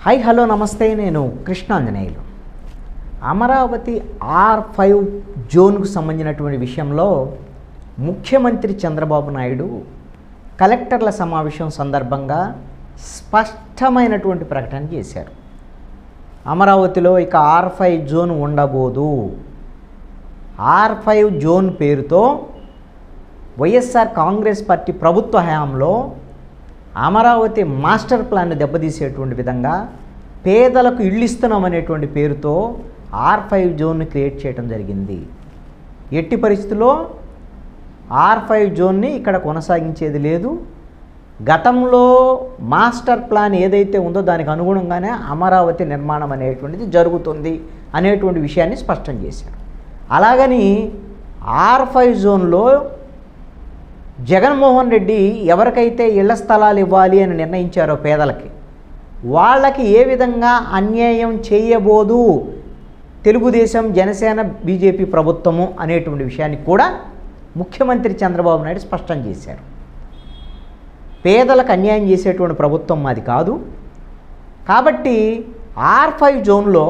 Hi hello నమస్తే, నేను Krishnanjaneyulu. Amaravati R5 జోన్కు సంబంధించినటువంటి విషయంలో ముఖ్యమంత్రి చంద్రబాబు నాయుడు కలెక్టర్ల సమావేశం సందర్భంగా స్పష్టమైనటువంటి ప్రకటన చేశారు. అమరావతిలో ఇక R5 జోన్ ఉండబోదు. R5 జోన్ పేరుతో వైఎస్ఆర్ కాంగ్రెస్ పార్టీ ప్రభుత్వ హయాంలో అమరావతి మాస్టర్ ప్లాన్ను దెబ్బతీసేటువంటి విధంగా పేదలకు ఇళ్ళు ఇస్తున్నామనేటువంటి పేరుతో R5 జోన్ను క్రియేట్ చేయడం జరిగింది. ఎట్టి పరిస్థితుల్లో R5 జోన్ని ఇక్కడ కొనసాగించేది లేదు. గతంలో మాస్టర్ ప్లాన్ ఏదైతే ఉందో దానికి అనుగుణంగానే అమరావతి నిర్మాణం అనేటువంటిది జరుగుతుంది అనేటువంటి విషయాన్ని స్పష్టం చేశారు. అలాగని R5 జోన్లో జగన్మోహన్ రెడ్డి ఎవరికైతే ఇళ్ల స్థలాలు ఇవ్వాలి అని నిర్ణయించారో పేదలకి, వాళ్ళకి ఏ విధంగా అన్యాయం చేయబోదు తెలుగుదేశం, జనసేన, బీజేపీ ప్రభుత్వము అనేటువంటి విషయాన్ని కూడా ముఖ్యమంత్రి చంద్రబాబు నాయుడు స్పష్టం చేశారు. పేదలకు అన్యాయం చేసేటువంటి ప్రభుత్వం మాది కాదు. కాబట్టి R5 జోన్లో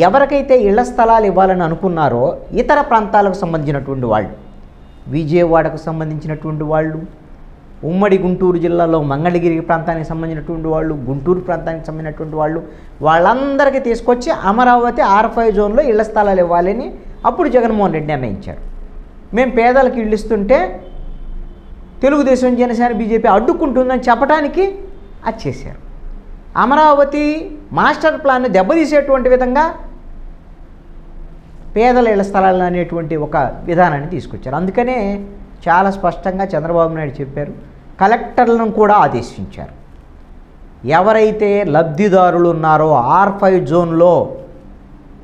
ఎవరికైతే ఇళ్ల స్థలాలు ఇవ్వాలని అనుకున్నారో ఇతర ప్రాంతాలకు సంబంధించినటువంటి వాళ్ళు, విజయవాడకు సంబంధించినటువంటి వాళ్ళు, ఉమ్మడి గుంటూరు జిల్లాలో మంగళగిరి ప్రాంతానికి సంబంధించినటువంటి వాళ్ళు, గుంటూరు ప్రాంతానికి సంబంధించినటువంటి వాళ్ళు, వాళ్ళందరికీ తీసుకొచ్చి అమరావతి R5 జోన్లో ఇళ్ల స్థలాలు ఇవ్వాలని అప్పుడు జగన్మోహన్ రెడ్డి నిర్ణయించారు. మేము పేదలకు ఇళ్ళు ఇస్తుంటే తెలుగుదేశం, జనసేన, బీజేపీ అడ్డుకుంటుందని చెప్పడానికి అది చేశారు. అమరావతి మాస్టర్ ప్లాన్ను దెబ్బతీసేటువంటి విధంగా పేదల ఇళ్ల స్థలాలు అనేటువంటి ఒక విధానాన్ని తీసుకొచ్చారు. అందుకనే చాలా స్పష్టంగా చంద్రబాబు నాయుడు చెప్పారు. కలెక్టర్లను కూడా ఆదేశించారు. ఎవరైతే లబ్ధిదారులు ఉన్నారో R5 జోన్లో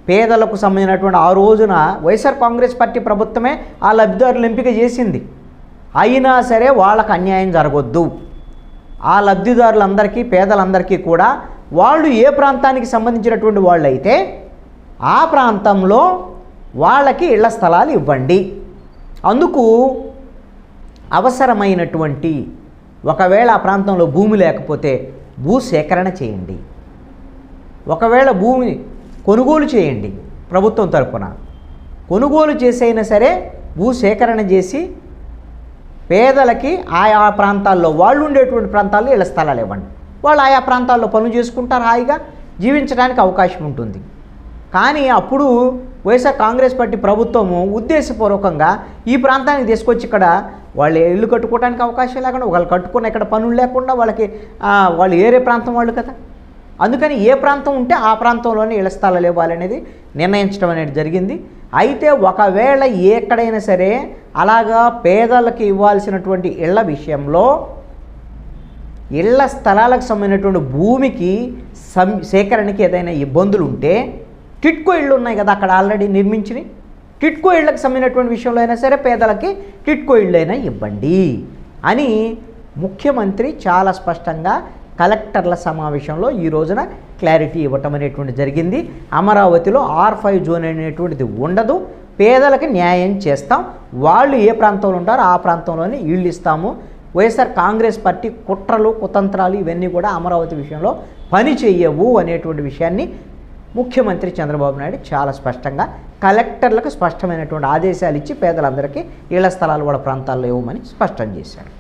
పేదలకు సంబంధించినటువంటి ఆ రోజున వైఎస్ఆర్ కాంగ్రెస్ పార్టీ ప్రభుత్వమే ఆ లబ్ధిదారులు ఎంపిక చేసింది. అయినా సరే వాళ్ళకు అన్యాయం జరగొద్దు. ఆ లబ్ధిదారులందరికీ, పేదలందరికీ కూడా వాళ్ళు ఏ ప్రాంతానికి సంబంధించినటువంటి వాళ్ళు అయితే ఆ ప్రాంతంలో వాళ్ళకి ఇళ్ల స్థలాలు ఇవ్వండి. అందుకు అవసరమైనటువంటి, ఒకవేళ ఆ ప్రాంతంలో భూమి లేకపోతే భూసేకరణ చేయండి. ఒకవేళ భూమి కొనుగోలు చేయండి. ప్రభుత్వం తరపున కొనుగోలు చేసైనా సరే భూసేకరణ చేసి పేదలకి ఆయా ప్రాంతాల్లో, వాళ్ళు ఉండేటువంటి ప్రాంతాల్లో ఇళ్ల స్థలాలు ఇవ్వండి. వాళ్ళు ఆయా ప్రాంతాల్లో పనులు చేసుకుంటారు, హాయిగా జీవించడానికి అవకాశం ఉంటుంది. కానీ అప్పుడు వైఎస్ఆర్ కాంగ్రెస్ పార్టీ ప్రభుత్వము ఉద్దేశపూర్వకంగా ఈ ప్రాంతానికి తీసుకొచ్చి ఇక్కడ వాళ్ళు ఇల్లు కట్టుకోవడానికి అవకాశం లేకుండా, వాళ్ళు కట్టుకున్న ఇక్కడ పనులు లేకుండా వాళ్ళకి వాళ్ళు ఏరే ప్రాంతం వాళ్ళు కదా. అందుకని ఏ ప్రాంతం ఉంటే ఆ ప్రాంతంలోనే ఇళ్ల స్థలాలు ఇవ్వాలనేది నిర్ణయించడం అనేది జరిగింది. అయితే ఒకవేళ ఎక్కడైనా సరే అలాగా పేదలకు ఇవ్వాల్సినటువంటి ఇళ్ల విషయంలో, ఇళ్ల స్థలాలకు సంబంధించినటువంటి భూమికి సేకరణకి ఏదైనా ఇబ్బందులు ఉంటే, టిట్కో ఇళ్ళు ఉన్నాయి కదా అక్కడ ఆల్రెడీ నిర్మించినవి, టిట్కో ఇళ్ళకి సంబంధించినటువంటి విషయంలో అయినా సరే పేదలకి టిట్కో ఇళ్ళు అయినా ఇవ్వండి అని ముఖ్యమంత్రి చాలా స్పష్టంగా కలెక్టర్ల సమావేశంలో ఈ రోజున క్లారిటీ ఇవ్వటం అనేటువంటి జరిగింది. అమరావతిలో R5 జోన్ అనేటువంటిది ఉండదు. పేదలకు న్యాయం చేస్తాం. వాళ్ళు ఏ ప్రాంతంలో ఉంటారో ఆ ప్రాంతంలోనే ఇళ్ళు ఇస్తాము. వైఎస్ఆర్ కాంగ్రెస్ పార్టీ కుట్రలు, కుతంత్రాలు ఇవన్నీ కూడా అమరావతి విషయంలో పని చేయవు అనేటువంటి విషయాన్ని ముఖ్యమంత్రి చంద్రబాబు నాయుడు చాలా స్పష్టంగా కలెక్టర్లకు స్పష్టమైనటువంటి ఆదేశాలు ఇచ్చి పేదలందరికీ ఇళ్ల స్థలాలు వాళ్ళ ప్రాంతాల్లో ఇవ్వమని స్పష్టం చేశారు.